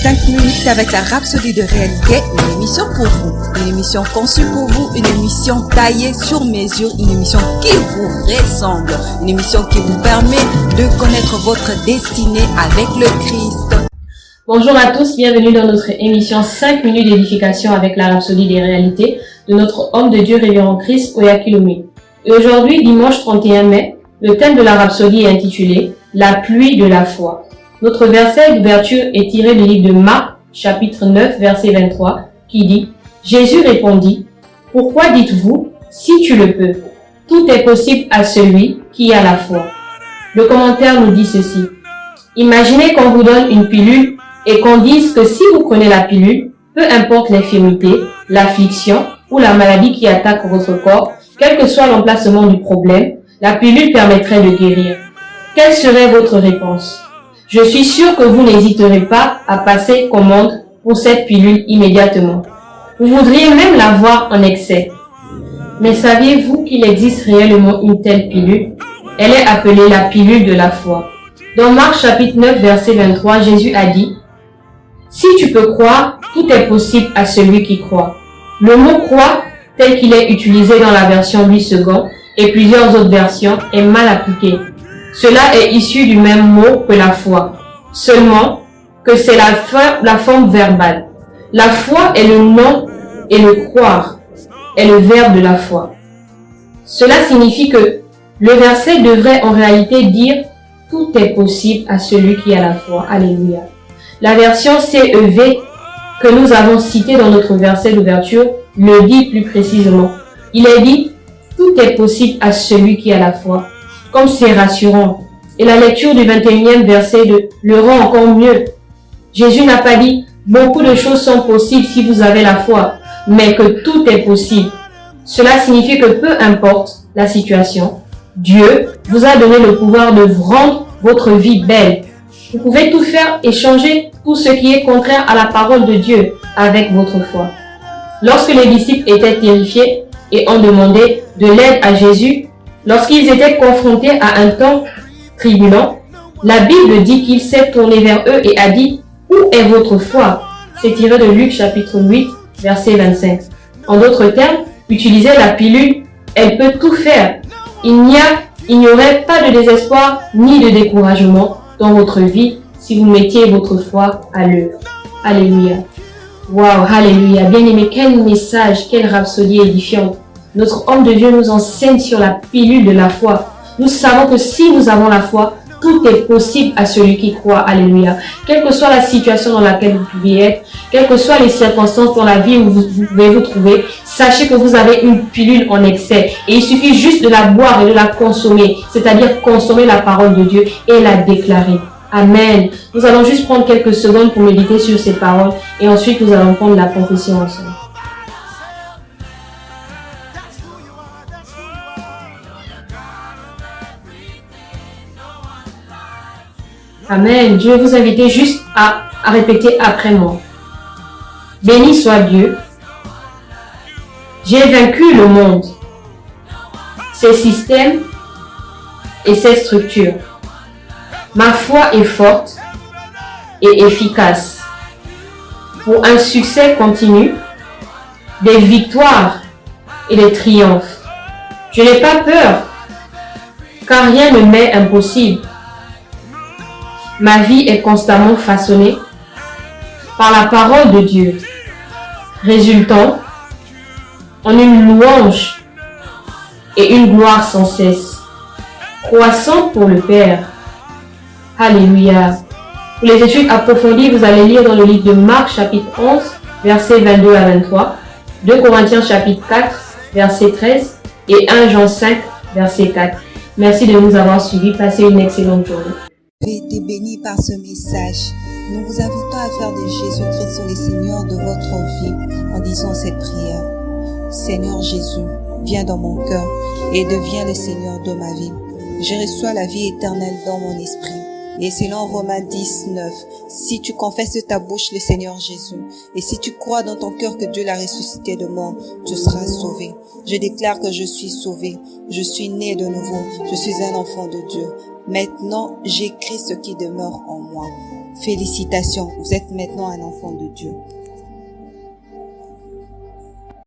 5 minutes avec la Rhapsodie de réalité, une émission pour vous, une émission conçue pour vous, une émission taillée sur mesure, une émission qui vous ressemble, une émission qui vous permet de connaître votre destinée avec le Christ. Bonjour à tous, bienvenue dans notre émission 5 minutes d'édification avec la Rhapsodie des réalités de notre homme de Dieu révérend Chris Oyakhilome. Et aujourd'hui, dimanche 31 mai, le thème de la Rhapsodie est intitulé « La pluie de la foi ». Notre verset d'ouverture est tiré du livre de Marc, chapitre 9, verset 23, qui dit « Jésus répondit, « Pourquoi dites-vous, si tu le peux, tout est possible à celui qui a la foi ». Le commentaire nous dit ceci. Imaginez qu'on vous donne une pilule et qu'on dise que si vous prenez la pilule, peu importe l'infirmité, l'affliction ou la maladie qui attaque votre corps, quel que soit l'emplacement du problème, la pilule permettrait de guérir. Quelle serait votre réponse? Je suis sûr que vous n'hésiterez pas à passer commande pour cette pilule immédiatement. Vous voudriez même l'avoir en excès. Mais saviez-vous qu'il existe réellement une telle pilule? Elle est appelée la pilule de la foi. Dans Marc chapitre 9 verset 23, Jésus a dit « Si tu peux croire, tout est possible à celui qui croit ». Le mot « croire » tel qu'il est utilisé dans la version Louis II et plusieurs autres versions est mal appliqué. Cela est issu du même mot que la foi, seulement que c'est la forme verbale. La foi est le nom et le croire est le verbe de la foi. Cela signifie que le verset devrait en réalité dire « Tout est possible à celui qui a la foi ». Alléluia. La version CEV que nous avons citée dans notre verset d'ouverture le dit plus précisément. Il est dit « Tout est possible à celui qui a la foi ». Comme c'est rassurant. Et la lecture du 21e verset le rend encore mieux. Jésus n'a pas dit « Beaucoup de choses sont possibles si vous avez la foi », mais que tout est possible. Cela signifie que peu importe la situation, Dieu vous a donné le pouvoir de rendre votre vie belle. Vous pouvez tout faire et changer tout ce qui est contraire à la parole de Dieu avec votre foi. Lorsque les disciples étaient terrifiés et ont demandé de l'aide à Jésus, lorsqu'ils étaient confrontés à un temps tribulent, la Bible dit qu'il s'est tourné vers eux et a dit « Où est votre foi ?» C'est tiré de Luc chapitre 8, verset 25. En d'autres termes, utilisez la pilule, elle peut tout faire. Il n'y aurait pas de désespoir ni de découragement dans votre vie si vous mettiez votre foi à l'œuvre. Alléluia. Waouh, alléluia. Bien-aimé, quel message, quelle rhapsodie édifiante. Notre homme de Dieu nous enseigne sur la pilule de la foi. Nous savons que si nous avons la foi, tout est possible à celui qui croit. Alléluia. Quelle que soit la situation dans laquelle vous pouvez être, quelles que soient les circonstances dans la vie où vous pouvez vous trouver, sachez que vous avez une pilule en excès. Et il suffit juste de la boire et de la consommer. C'est-à-dire consommer la parole de Dieu et la déclarer. Amen. Nous allons juste prendre quelques secondes pour méditer sur ces paroles et ensuite nous allons prendre la confession ensemble. Amen. Je vais vous inviter juste à répéter après moi. Béni soit Dieu. J'ai vaincu le monde, ses systèmes et ses structures. Ma foi est forte et efficace pour un succès continu, des victoires et des triomphes. Je n'ai pas peur car rien ne m'est impossible. Ma vie est constamment façonnée par la parole de Dieu, résultant en une louange et une gloire sans cesse, croissant pour le Père. Alléluia. Pour les études approfondies, vous allez lire dans le livre de Marc chapitre 11, versets 22 à 23, 2 Corinthiens chapitre 4, verset 13 et 1 Jean 5, verset 4. Merci de nous avoir suivis. Passez une excellente journée. Vous avez été bénis par ce message. Nous vous invitons à faire de Jésus-Christ le Seigneur de votre vie en disant cette prière. Seigneur Jésus, viens dans mon cœur et deviens le Seigneur de ma vie. Je reçois la vie éternelle dans mon esprit. Et selon Romains 10, 9, si tu confesses de ta bouche le Seigneur Jésus, et si tu crois dans ton cœur que Dieu l'a ressuscité de mort, tu seras sauvé. Je déclare que je suis sauvé, je suis né de nouveau, je suis un enfant de Dieu. Maintenant, j'écris ce qui demeure en moi. Félicitations, vous êtes maintenant un enfant de Dieu.